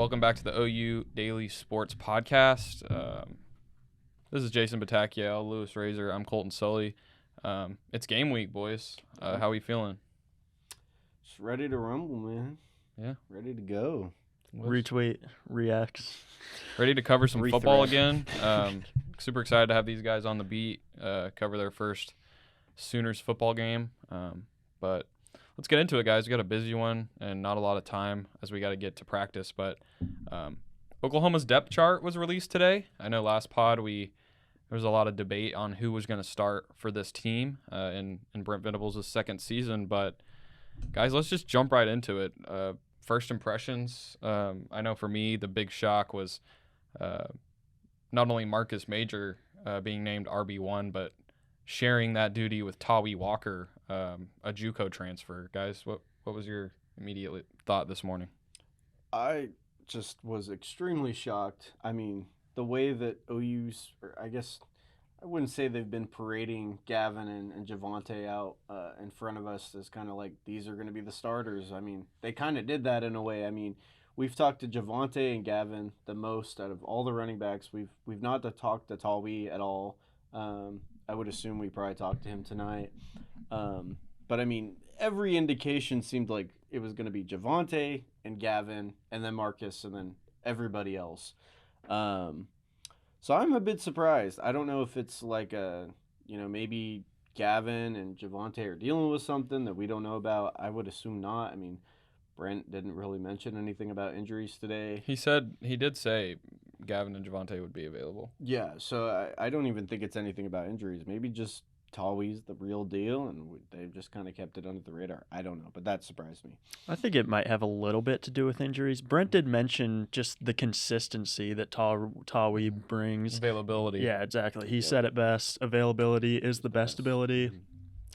Welcome back to the OU Daily Sports Podcast. This is Jason Batacao, Louis Raser. I'm Colton Sulley. It's game week, boys. How we feeling? Just ready to rumble, man. Yeah. Ready to go. Retweet, reacts. Ready to cover some Rethread. football again. Super excited to have these guys on the beat, cover their first Sooners football game. But let's get into it, guys. We got a busy one and not a lot of time as we got to get to practice. But Oklahoma's depth chart was released today. I know last pod there was a lot of debate on who was going to start for this team in Brent Venables' second season. But, guys, let's just jump right into it. First impressions, I know for me the big shock was not only Marcus Major being named RB1, but sharing that duty with Tawee Walker, a JUCO transfer. Guys, what was your immediate thought this morning? I just was extremely shocked. I mean, the way that OU's, or I guess I wouldn't say they've been parading Gavin and Javonte out in front of us as kind of like these are going to be the starters. I mean, they kind of did that in a way. I mean, we've talked to Javonte and Gavin the most out of all the running backs. We've not talked to Tawee at all. I would assume we probably talked to him tonight. But, I mean, every indication seemed like it was going to be Javonte and Gavin and then Marcus and then everybody else. So I'm a bit surprised. I don't know if it's like maybe Gavin and Javonte are dealing with something that we don't know about. I would assume not. I mean, Brent didn't really mention anything about injuries today. He did say Gavin and Javonte would be available. Yeah, so I don't even think it's anything about injuries. Maybe just Tawee's the real deal, and they've just kind of kept it under the radar. I don't know, but that surprised me. I think it might have a little bit to do with injuries. Brent did mention just the consistency that Tawee brings. Availability. Yeah, exactly. He said it best. Availability is the best ability.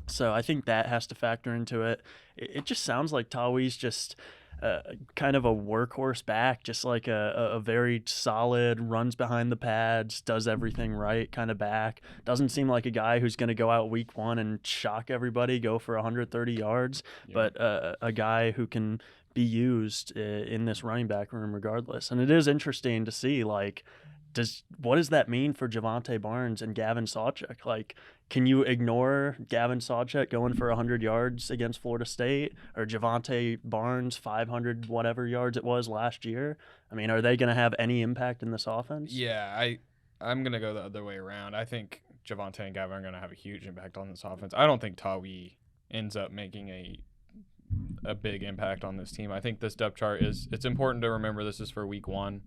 So I think that has to factor into it. It just sounds like Tawee's just kind of a workhorse back, just like a very solid, runs behind the pads, does everything right kind of back. Doesn't seem like a guy who's going to go out week one and shock everybody, go for 130 yards, but a guy who can be used in this running back room regardless. And it is interesting to see, like, what does that mean for Javonte Barnes and Gavin Sawchuk? Like, can you ignore Gavin Sawchuk going for 100 yards against Florida State or Javonte Barnes 500 whatever yards it was last year? I mean, are they going to have any impact in this offense? Yeah, I'm going to go the other way around. I think Javonte and Gavin are going to have a huge impact on this offense. I don't think Tawee ends up making a big impact on this team. I think this depth chart it's important to remember this is for week one.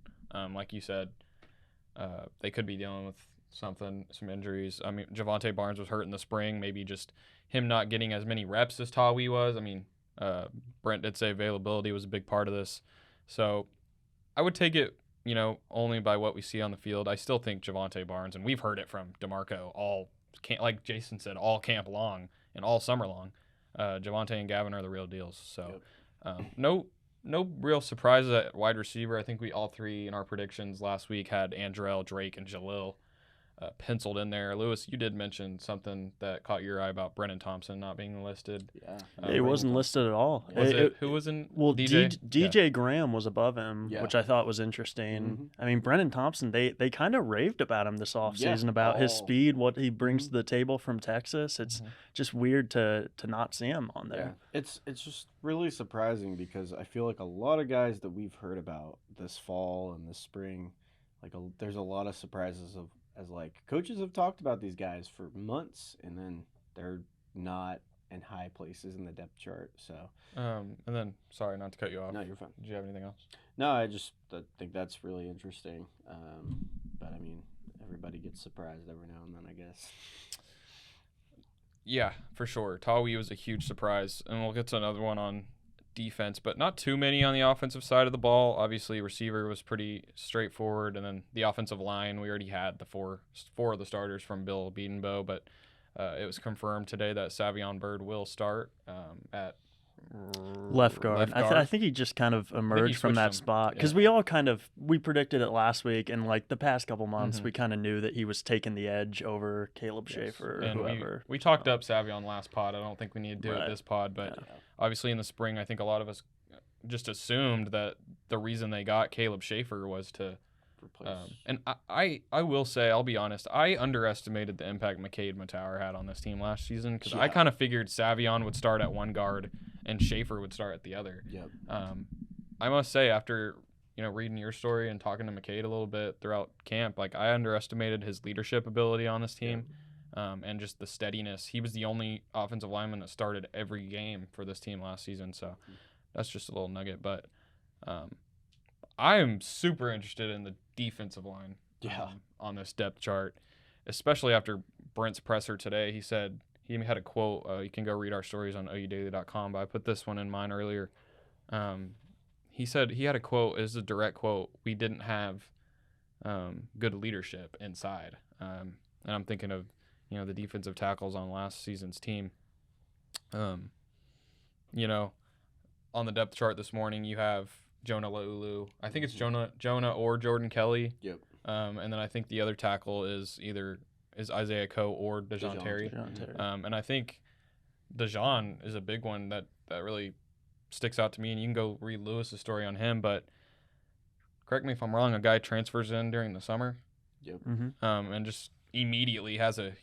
Like you said, they could be dealing with some injuries. I mean, Javonte Barnes was hurt in the spring. Maybe just him not getting as many reps as Tawee was. I mean, Brent did say availability was a big part of this. So I would take it, only by what we see on the field. I still think Javonte Barnes, and we've heard it from DeMarco like Jason said, all camp long and all summer long. Javonte and Gavin are the real deals. So no real surprises at wide receiver. I think we all three in our predictions last week had Andrell, Drake, and Jalil penciled in there. Lewis, you did mention something that caught your eye about Brennan Thompson not being listed. Yeah. It wasn't listed at all. Who was in? Well, DJ? DJ Graham was above him, Yeah. which I thought was interesting. Mm-hmm. I mean, Brennan Thompson, they kind of raved about him this offseason, about his speed, what he brings to the table from Texas. It's just weird to not see him on there. Yeah. It's just really surprising because I feel like a lot of guys that we've heard about this fall and this spring, there's a lot of surprises as coaches have talked about these guys for months, and then they're not in high places in the depth chart. So, and then, sorry, not to cut you off. No, you're fine. Did you have anything else? No, I think that's really interesting. But I mean, everybody gets surprised every now and then, I guess. Yeah, for sure. Tawee was a huge surprise, and we'll get to another one on defense, but not too many on the offensive side of the ball. Obviously, receiver was pretty straightforward, and then the offensive line, we already had the four of the starters from Bill Bedenbow, but it was confirmed today that Savion Byrd will start at left guard. I think he just kind of emerged from that spot because we all we predicted it last week, and the past couple months we kind of knew that he was taking the edge over Caleb Schaefer or and whoever. We talked up Savion last pod. I don't think we need to do it this pod, but obviously in the spring I think a lot of us just assumed that the reason they got Caleb Schaefer was to Replace. and I will say, I'll be honest, I underestimated the impact McCade Matauer had on this team last season because I kind of figured Savion would start at one guard and Schaefer would start at the other. Yep. I must say, after reading your story and talking to McCade a little bit throughout camp, like I underestimated his leadership ability on this team, and just the steadiness. He was the only offensive lineman that started every game for this team last season, so that's just a little nugget. But I am super interested in the defensive line on this depth chart, especially after Brent's presser today. He said he had a quote. You can go read our stories on OUdaily.com, but I put this one in mine earlier. He said he had a quote. It was a direct quote. We didn't have good leadership inside, and I'm thinking of the defensive tackles on last season's team. On the depth chart this morning, you have Jonah Laulu. I think it's Jonah or Jordan Kelly. Yep. And then I think the other tackle is Isaiah Coe or Dejon Terry. And I think Dejon is a big one that really sticks out to me. And you can go read Lewis's story on him. But correct me if I'm wrong. A guy transfers in during the summer. Yep. And just immediately has a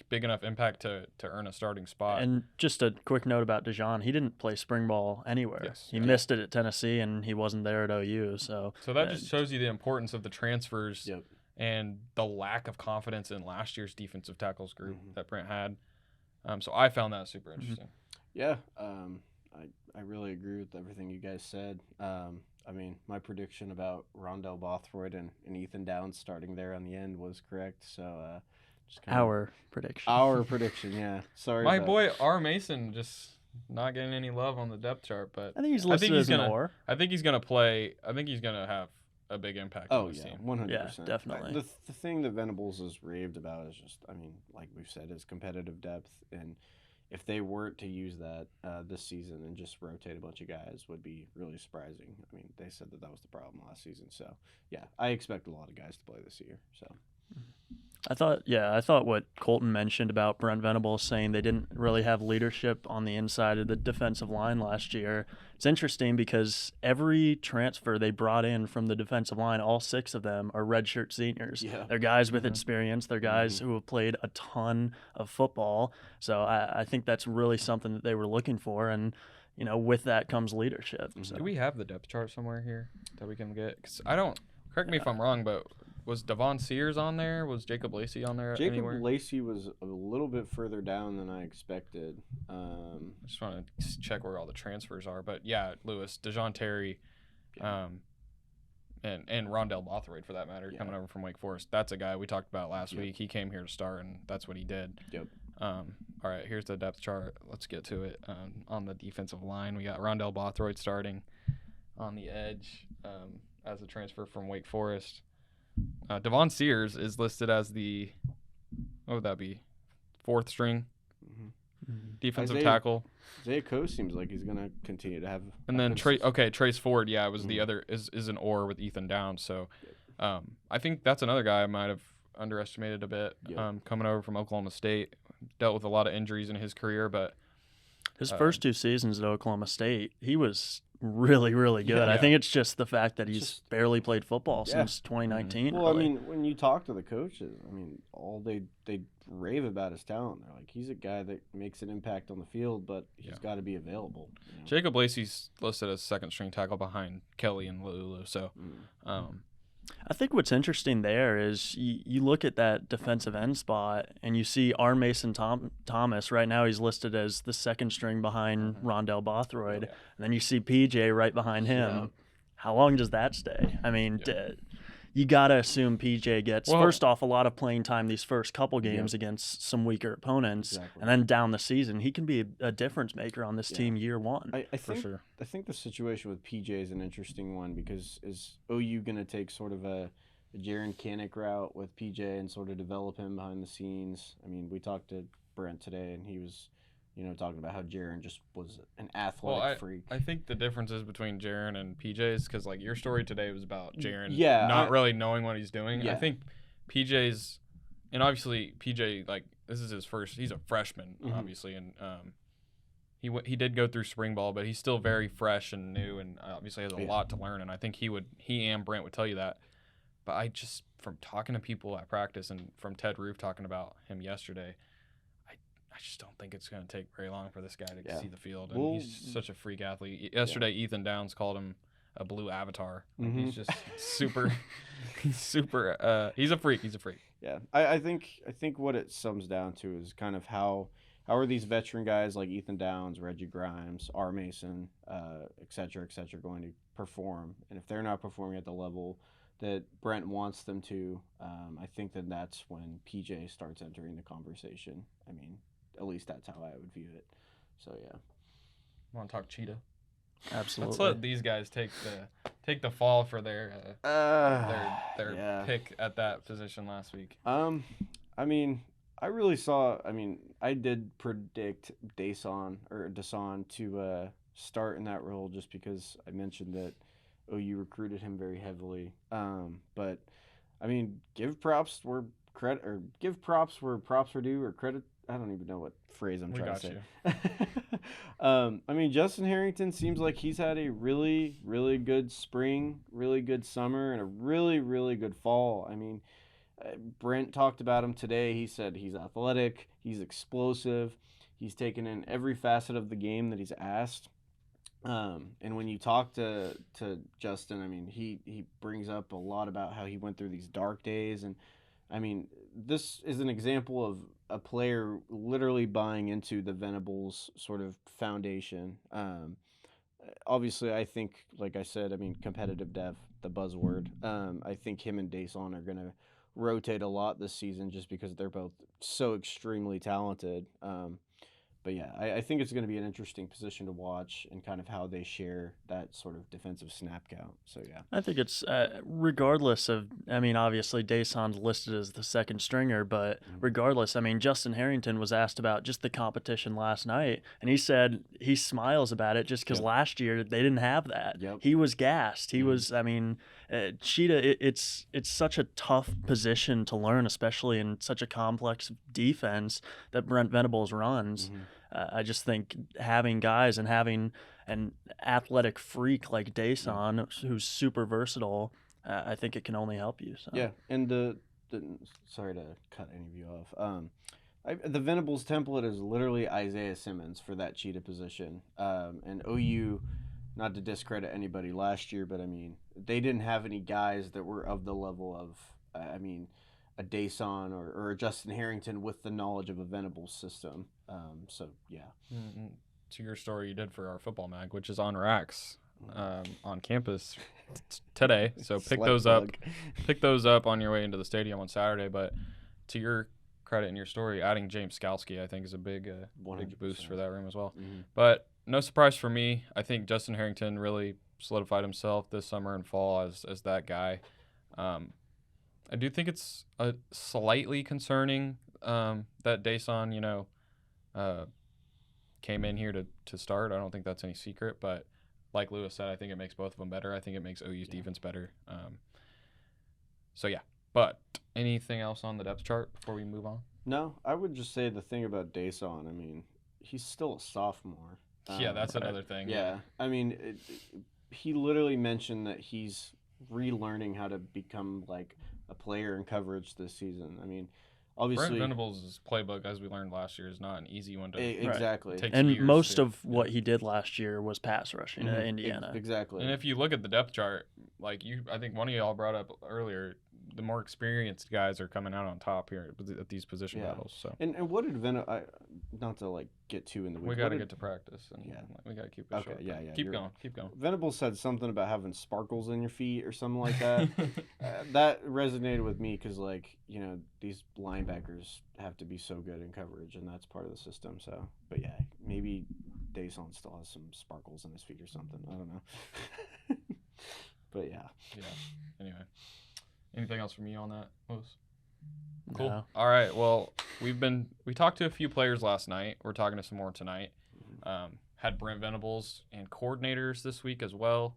big enough impact to earn a starting spot. And just a quick note about Dejon, he didn't play spring ball anywhere. Yes. He missed it at Tennessee, and he wasn't there at OU. So that just shows you the importance of the transfers Yep. and the lack of confidence in last year's defensive tackles group that Brent had. So I found that super interesting. Yeah, I really agree with everything you guys said. I mean, my prediction about Rondell Bothroyd and Ethan Downs starting there on the end was correct. So, just our prediction. Our prediction, yeah. Sorry, my boy R. Mason just not getting any love on the depth chart, but I think he's listed as an or. I think he's gonna play. I think he's gonna have a big impact on this team. 100%. Yeah, definitely. The thing that Venables has raved about is just, I mean, like we've said, is competitive depth, and if they weren't to use that this season and just rotate a bunch of guys would be really surprising. I mean, they said that was the problem last season. So, yeah, I expect a lot of guys to play this year. So, I thought what Colton mentioned about Brent Venables saying they didn't really have leadership on the inside of the defensive line last year. It's interesting because every transfer they brought in from the defensive line, all 6 of them are redshirt seniors. Yeah. They're guys with experience. They're guys who have played a ton of football. So I think that's really something that they were looking for. And, with that comes leadership. So. Do we have the depth chart somewhere here that we can get? 'Cause I don't, correct me if I'm wrong, but was Devon Sears on there? Was Jacob Lacey on there anywhere? Jacob Lacey was a little bit further down than I expected. I just want to check where all the transfers are. But, yeah, Lewis, Dejon Terry, and Rondell Bothroyd, for that matter, coming over from Wake Forest. That's a guy we talked about last week. He came here to start, and that's what he did. Yep. All right, here's the depth chart. Let's get to it. On the defensive line, we got Rondell Bothroyd starting on the edge as a transfer from Wake Forest. Devon Sears is listed as the, what would that be, 4th string defensive tackle. Isaiah Coe seems like he's going to continue to have. And then Trace Ford, it was the other, is an or with Ethan Downs. So I think that's another guy I might have underestimated a bit. Coming over from Oklahoma State, dealt with a lot of injuries in his career, but his first 2 seasons at Oklahoma State, he was really, really good. Yeah. I think it's just the fact that he's barely played football since 2019. Well, really. I mean, when you talk to the coaches, I mean, all they rave about his talent. They're like, he's a guy that makes an impact on the field, but he's got to be available. Jacob Lacey's listed as 2nd string tackle behind Kelly and Laulu. So, I think what's interesting there is you look at that defensive end spot and you see R. Mason Thomas. Right now he's listed as the 2nd string behind Rondell Bothroyd. And then you see PJ right behind him. Yeah. How long does that stay? I mean, you got to assume PJ gets, first off, a lot of playing time these first couple games against some weaker opponents. Exactly. And then down the season, he can be a difference maker on this team year one. I think the situation with PJ is an interesting one because is OU going to take sort of a Jaron Kanik route with PJ and sort of develop him behind the scenes? I mean, we talked to Brent today, and he was talking about how Jaron just was an athletic freak. I think the differences between Jaron and PJ is because, like, your story today was about Jaron not really knowing what he's doing. Yeah. I think PJ's – and obviously PJ, like, this is his first – he's a freshman, obviously, and he did go through spring ball, but he's still very fresh and new, and obviously has a lot to learn. And I think he and Brent would tell you that. But I just, from talking to people at practice and from Ted Roof talking about him yesterday, I just don't think it's going to take very long for this guy to see the field. And he's such a freak athlete. Yesterday, Ethan Downs called him a blue avatar. He's just super. He's a freak. He's a freak. Yeah, I think what it sums down to is kind of how are these veteran guys like Ethan Downs, Reggie Grimes, R. Mason, et cetera, going to perform? And if they're not performing at the level that Brent wants them to, I think that that's when PJ starts entering the conversation. I mean, at least that's how I would view it. So yeah. Want to talk Cheetah? Absolutely. Let's let these guys take the fall for their pick at that position last week. I mean, I really saw. I mean, I did predict Dason to start in that role just because I mentioned that OU recruited him very heavily. But I mean, give props where props were due, or credit. I don't even know what phrase I'm trying to say. I mean, Justin Harrington seems like he's had a really, really good spring, really good summer, and a really, really good fall. I mean, Brent talked about him today. He said he's athletic, he's explosive, he's taken in every facet of the game that he's asked. And when you talk to Justin, I mean, he brings up a lot about how he went through these dark days. And I mean, this is an example of a player literally buying into the Venables sort of foundation. Obviously, I think, like I said, I mean, competitive depth, the buzzword. I think him and Dason are going to rotate a lot this season just because they're both so extremely talented. But yeah, I think it's going to be an interesting position to watch and kind of how they share that sort of defensive snap count. So yeah, I think it's regardless of. I mean, obviously Dason's listed as the second stringer, but regardless, I mean, Justin Harrington was asked about just the competition last night, and he said he smiles about it just because last year they didn't have that. He was gassed. He was. I mean, Cheetah. It's such a tough position to learn, especially in such a complex defense that Brent Venables runs. I just think having guys and having an athletic freak like Dason, who's super versatile, I think it can only help you. So. Yeah, and the sorry to cut any of you off. The Venables template is literally Isaiah Simmons for that Cheetah position. And OU, not to discredit anybody last year, but I mean, they didn't have any guys that were of the level of, I mean, a Dason or a Justin Harrington with the knowledge of a Venables system. So yeah. To your story you did for our football mag, which is on racks on campus today. So pick those up on your way into the stadium on Saturday. But to your credit in your story, adding James Skalski, I think, is a big boost for that room as well. But no surprise for me. I think Justin Harrington really solidified himself this summer and fall as that guy. I do think it's slightly concerning that Dason, came in here to start. I don't think that's any secret, but like Lewis said, I think it makes both of them better. I think it makes OU's defense better. So yeah, but anything else on the depth chart before we move on? No, I would just say the thing about Dason, I mean, he's still a sophomore. Yeah, that's another thing. Yeah, I mean, he literally mentioned that he's relearning how to become like a player in coverage this season. I mean, obviously, Brent Venables' playbook, as we learned last year, is not an easy one to exactly. And most of what he did last year was pass rushing at Indiana. Exactly. And if you look at the depth chart, like I think one of y'all brought up earlier, the more experienced guys are coming out on top here at these position battles. So and what did not to like get too in the weeds. We got to get to practice and we got to keep it short. Keep going. Venables said something about having sparkles in your feet or something like that. That resonated with me because these linebackers have to be so good in coverage, and that's part of the system. So, but yeah, maybe Dason still has some sparkles in his feet or something. I don't know. But yeah. Anyway. Anything else from you on that, Lewis? Cool. No. All right. Well, we talked to a few players last night. We're talking to some more tonight. Had Brent Venables and coordinators this week as well.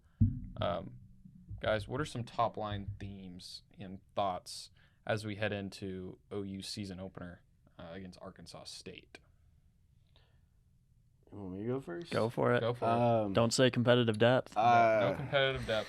Guys, what are some top line themes and thoughts as we head into OU season opener against Arkansas State? You want me to go first? Go for it. Go for it. Don't say competitive depth. No competitive depth.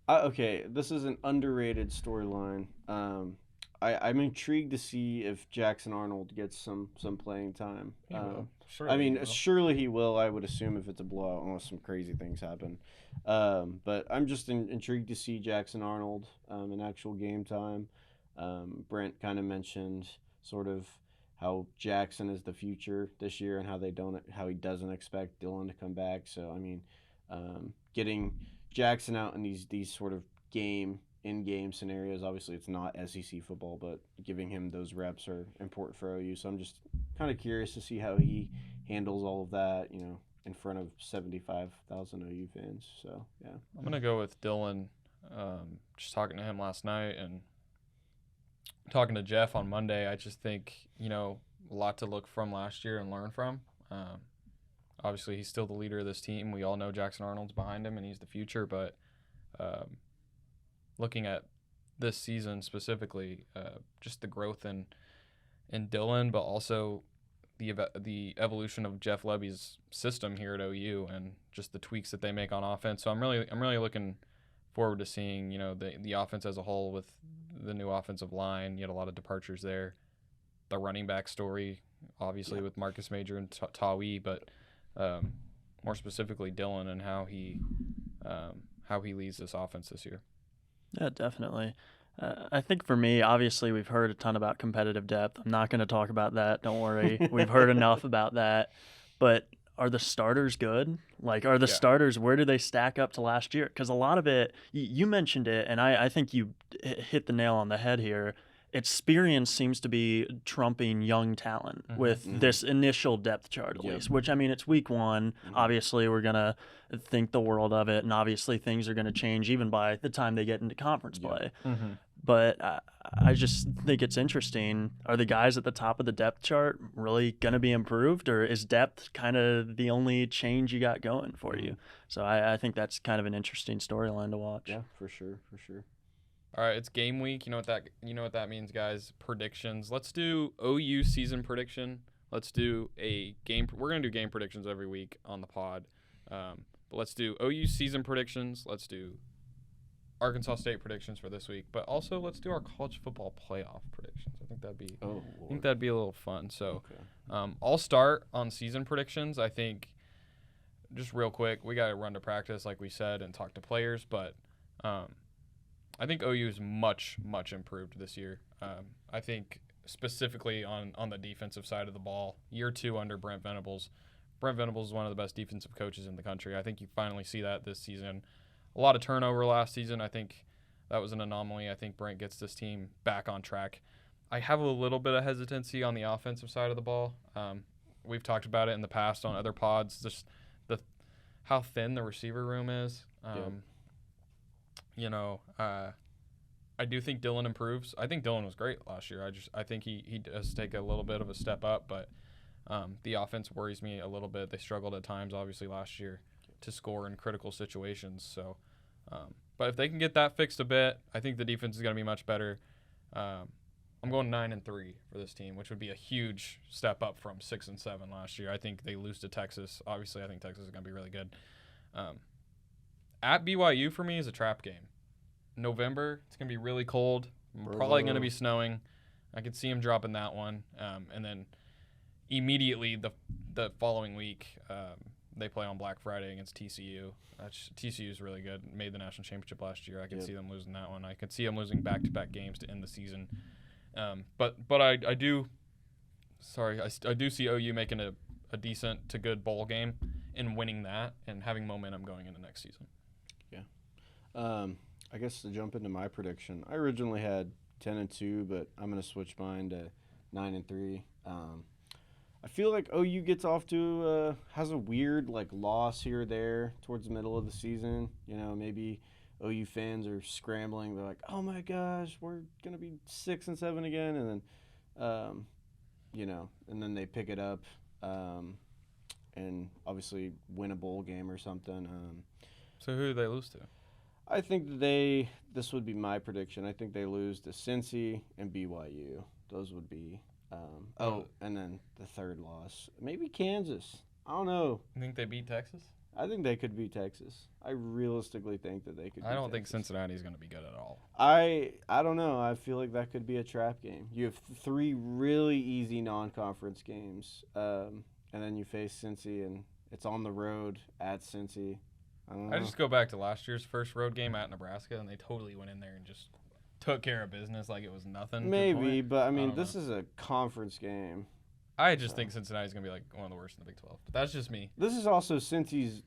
Okay, this is an underrated storyline. I'm intrigued to see if Jackson Arnold gets some playing time. He will. I mean, he will. surely he will. I would assume if it's a blowout, unless some crazy things happen. But I'm just intrigued to see Jackson Arnold in actual game time. Brent kind of mentioned sort of how Jackson is the future this year and how he doesn't expect Dylan to come back. So I mean, getting Jackson out in these sort of in-game scenarios. Obviously, it's not SEC football, but giving him those reps are important for OU. So I'm just kind of curious to see how he handles all of that, in front of 75,000 OU fans. So, yeah. I'm going to go with Dylan. Just talking to him last night and talking to Jeff on Monday, I just think, a lot to look from last year and learn from. Obviously, he's still the leader of this team. We all know Jackson Arnold's behind him, and he's the future. But looking at this season specifically, just the growth in Dylan, but also the evolution of Jeff Lebby's system here at OU, and just the tweaks that they make on offense. So I'm really looking forward to seeing the offense as a whole with the new offensive line. You had a lot of departures there. The running back story, obviously, with Marcus Major and Tawee, but more specifically Dylan and how he leads this offense this year. Yeah, definitely. I think for me, obviously, we've heard a ton about competitive depth. I'm not going to talk about that. Don't worry. We've heard enough about that. But are the starters good? Like, are the starters, where do they stack up to last year? Because a lot of it, you mentioned it, and I think you hit the nail on the head here. Experience seems to be trumping young talent with this initial depth chart, at least, which, I mean, it's week one. Obviously, we're going to think the world of it, and obviously things are going to change even by the time they get into conference play. But I just think it's interesting. Are the guys at the top of the depth chart really going to be improved, or is depth kind of the only change you got going for you? So I think that's kind of an interesting storyline to watch. Yeah, for sure. All right, it's game week. You know what that means, guys. Predictions. Let's do OU season prediction. Let's do a game. We're gonna do game predictions every week on the pod. But let's do OU season predictions. Let's do Arkansas State predictions for this week. But also let's do our college football playoff predictions. I think that'd be a little fun. So, I'll start on season predictions. I think just real quick, we got to run to practice like we said and talk to players, but I think OU is much, much improved this year. I think specifically on the defensive side of the ball, year 2 under Brent Venables. Brent Venables is one of the best defensive coaches in the country. I think you finally see that this season. A lot of turnover last season. I think that was an anomaly. I think Brent gets this team back on track. I have a little bit of hesitancy on the offensive side of the ball. We've talked about it in the past on other pods, just how thin the receiver room is. I do think Dylan improves. I think Dylan was great last year. I think he does take a little bit of a step up, but the offense worries me a little bit. They struggled at times, obviously, last year to score in critical situations. So, but if they can get that fixed a bit, I think the defense is going to be much better. I'm going 9-3 for this team, which would be a huge step up from 6-7 last year. I think they lose to Texas. Obviously, I think Texas is going to be really good. At BYU for me is a trap game. November, it's going to be really cold. Probably going to be snowing. I could see him dropping that one. And then immediately the following week, they play on Black Friday against TCU. TCU is really good. Made the national championship last year. I could see them losing that one. I could see them losing back-to-back games to end the season. But I do see OU making a decent to good bowl game and winning that and having momentum going into next season. Yeah. I guess to jump into my prediction, I originally had 10-2, but I'm going to switch mine to 9-3. I feel like OU gets off to has a weird loss here or there towards the middle of the season. Maybe OU fans are scrambling. They're like, "Oh my gosh, we're gonna be 6-7 again," and then, and then they pick it up, and obviously win a bowl game or something. So who do they lose to? I think this would be my prediction. I think they lose to Cincy and BYU. Those would be. And then the third loss, maybe Kansas. I don't know. You think they beat Texas? I think they could beat Texas. I realistically think that they could. I don't think Texas. Cincinnati's going to be good at all. I don't know. I feel like that could be a trap game. You have 3 really easy non-conference games, and then you face Cincy, and it's on the road at Cincy. I don't know. I just go back to last year's first road game at Nebraska, and they totally went in there and just took care of business like it was nothing. Maybe, but I mean, don't this know. is a conference game. I just think Cincinnati's going to be like one of the worst in the Big 12. But that's just me. This is also Cincy's.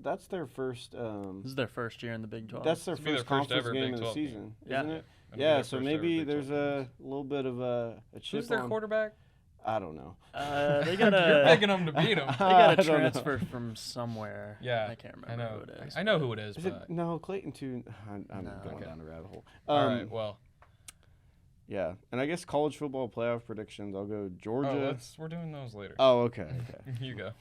That's their first. This is their first year in the Big 12. That's their This will be first their first conference ever game Big of the 12 game. season, Yeah. isn't it? It'll be Yeah, their so first ever maybe Big there's 12 a little bit of a chip Who's their on. quarterback? I don't know. They got You're a picking them to beat them. they got I a don't know. transfer from somewhere. Yeah, I can't I remember know. who it is. I know who it is, Is but it no Clayton too? I'm No. going Okay. down a rabbit hole. all right. Well, Yeah, and I guess college football playoff predictions. I'll go Georgia. we're doing those later. Oh, okay. You go.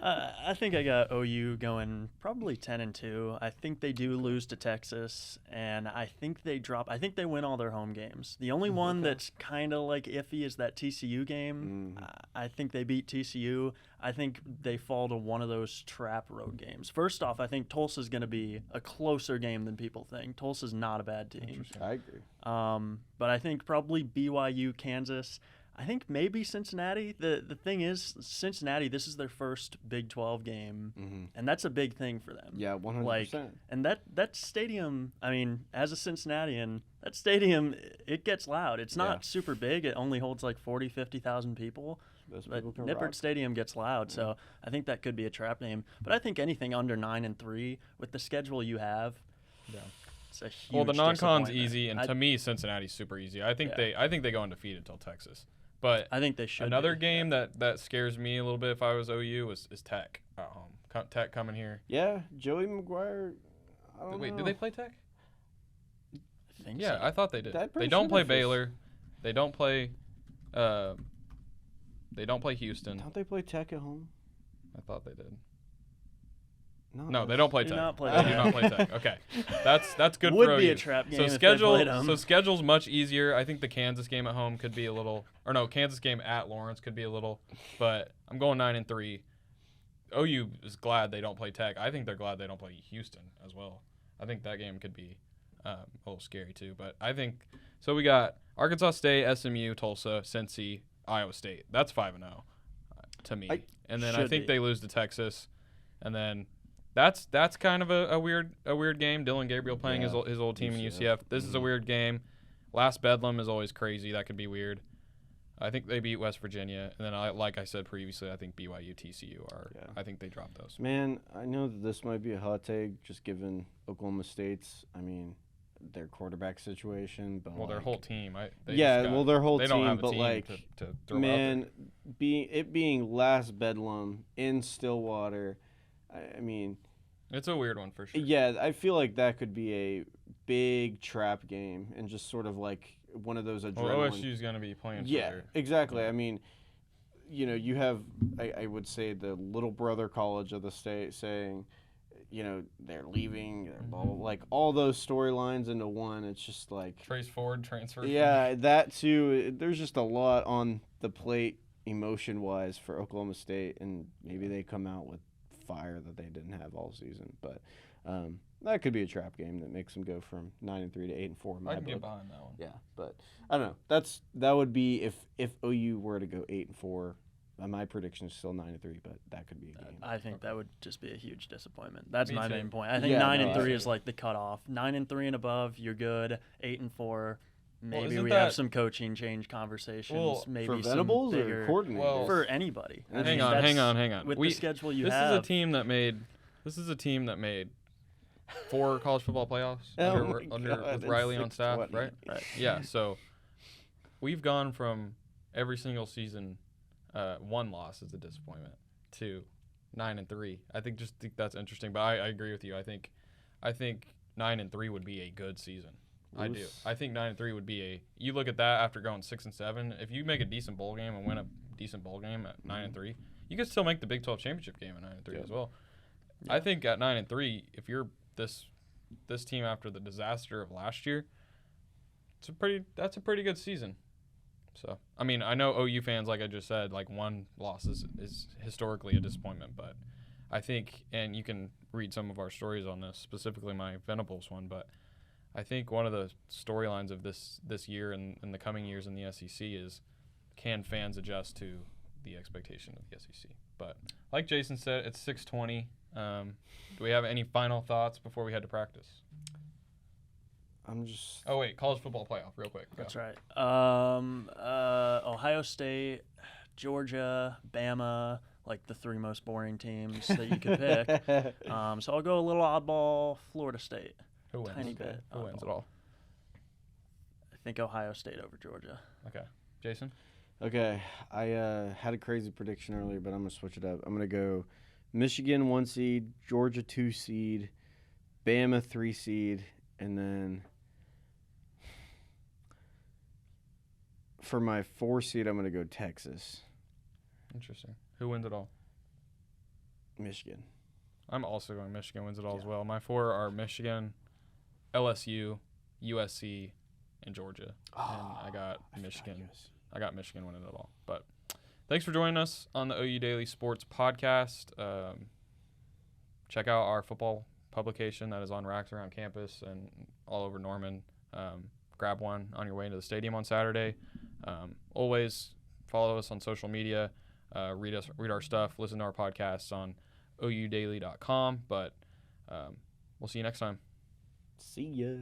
I think I got OU going probably 10-2. I think they do lose to Texas, and I think they drop. I think they win all their home games. The only one Okay. that's kind of like iffy is that TCU game. I think they beat TCU. I think they fall to one of those trap road games. First off, I think Tulsa's going to be a closer game than people think. Tulsa's not a bad team. I agree. But I think probably BYU, Kansas. I think maybe Cincinnati. The thing is, Cincinnati, this is their first Big 12 game, and that's a big thing for them. Yeah, 100%. And that stadium, I mean, as a Cincinnatian, that stadium, it gets loud. It's not Yeah. super big. It only holds like 40, 50,000 people. Those But people can Nippert rock. Stadium gets loud, so I think that could be a trap game. But I think anything under 9-3 with the schedule you have, Yeah. it's a huge Well, the non-con's disappointment. easy, and to me, Cincinnati's super easy. I think Yeah. they go undefeated until Texas. But I think they should. another be. game that scares me a little bit if I was OU is Tech at home. Tech coming here. Yeah, Joey McGuire. I don't Wait, know. did they play Tech? I think Yeah, so. I thought they did. That They pretty don't sure play they faced- Baylor. They don't play. They don't play Houston. Don't they play Tech at home? I thought they did. No, They don't play Do Tech. not play They do Tech. not play Tech. Okay, that's good Would for be OU. a trap game So if they schedule, played 'em. so schedule's much easier. I think the Kansas game at home could be a little, or no, Kansas game at Lawrence could be a little, but I'm going 9-3. OU is glad they don't play Tech. I think they're glad they don't play Houston as well. I think that game could be a little scary too. But I think so. We got Arkansas State, SMU, Tulsa, Cincy, Iowa State. That's 5-0 to me. And then I Should think be. they lose to Texas, and then. That's kind of a weird game. Dylan Gabriel playing Yeah, his old team in UCF. UCF. This is a weird game. Last Bedlam is always crazy. That could be weird. I think they beat West Virginia, and then like I said previously, I think BYU, TCU are. Yeah. I think they drop those. Man, I know that this might be a hot take, just given Oklahoma State's. I mean, their quarterback situation, but Well, their like, whole team. their whole they team, don't have a but team like, to throw out man, being last Bedlam in Stillwater, I mean, there. It's a weird one for sure. yeah, I feel like that could be a big trap game and just sort of like one of those Well, adrenaline. OSU's gonna be playing. Yeah, for their, exactly. I mean, you have, I would say, the little brother college of the state saying, they're leaving, they're blah, blah, like all those storylines into one. It's just like, Trace Ford transfer. yeah, that too. There's just a lot on the plate emotion-wise for Oklahoma State, and maybe they come out with fire that they didn't have all season. But that could be a trap game that makes them go from 9-3 to 8-4. In my I can book. get behind that one. Yeah, but I don't know. That would be if OU were to go 8-4. My prediction is still 9-3, but that could be a game. I think that would just be a huge disappointment. That's Me my too. main point. I think Yeah, 9-3 no, is like the cutoff. 9-3 and above, you're good. 8-4, maybe isn't we that- have some coaching change conversations. Well, maybe for some Venables bigger, or coordinators? Well, for anybody. I Hang mean, Hang on, that's- hang on. With the schedule you this have, is a team that made. This is a team that made 4 college football playoffs Oh my under God, with in Riley on staff, 620. right? right. Yeah, so we've gone from every single season, 1 loss is a disappointment to 9-3. I think that's interesting, but I agree with you. I think 9-3 would be a good season. I do. Oof. I think 9-3 would be you look at that after going 6-7. If you make a decent bowl game and win a decent bowl game at 9-3, you can still make the Big 12 championship game at 9-3 as well. Yeah. I think at 9-3, if you're this team after the disaster of last year, that's a pretty good season. So, I mean, I know OU fans, like I just said, like one loss is historically a disappointment, but I think, and you can read some of our stories on this, specifically my Venables one, but I think one of the storylines of this year and the coming years in the SEC is, can fans adjust to the expectation of the SEC? But like Jason said, it's 6:20. Do we have any final thoughts before we head to practice? I'm just. Oh wait, college football playoff, real quick. Go. That's right. Ohio State, Georgia, Bama, like the three most boring teams that you could pick. So I'll go a little oddball, Florida State. Who wins? Tiny bit. Who wins it all? I think Ohio State over Georgia. Okay, Jason. Okay, I had a crazy prediction earlier, but I'm gonna switch it up. I'm gonna go Michigan 1 seed, Georgia 2 seed, Bama 3 seed, and then for my 4 seed, I'm gonna go Texas, Interesting. Who wins it all? Michigan. I'm also going Michigan wins it all as well. My 4 are Michigan, LSU, USC, and Georgia. And I got Michigan. I got Michigan winning it all. But thanks for joining us on the OU Daily Sports Podcast. Check out our football publication that is on racks around campus and all over Norman. Grab one on your way into the stadium on Saturday. Always follow us on social media. Read our stuff. Listen to our podcasts on oudaily.com. But we'll see you next time. See ya.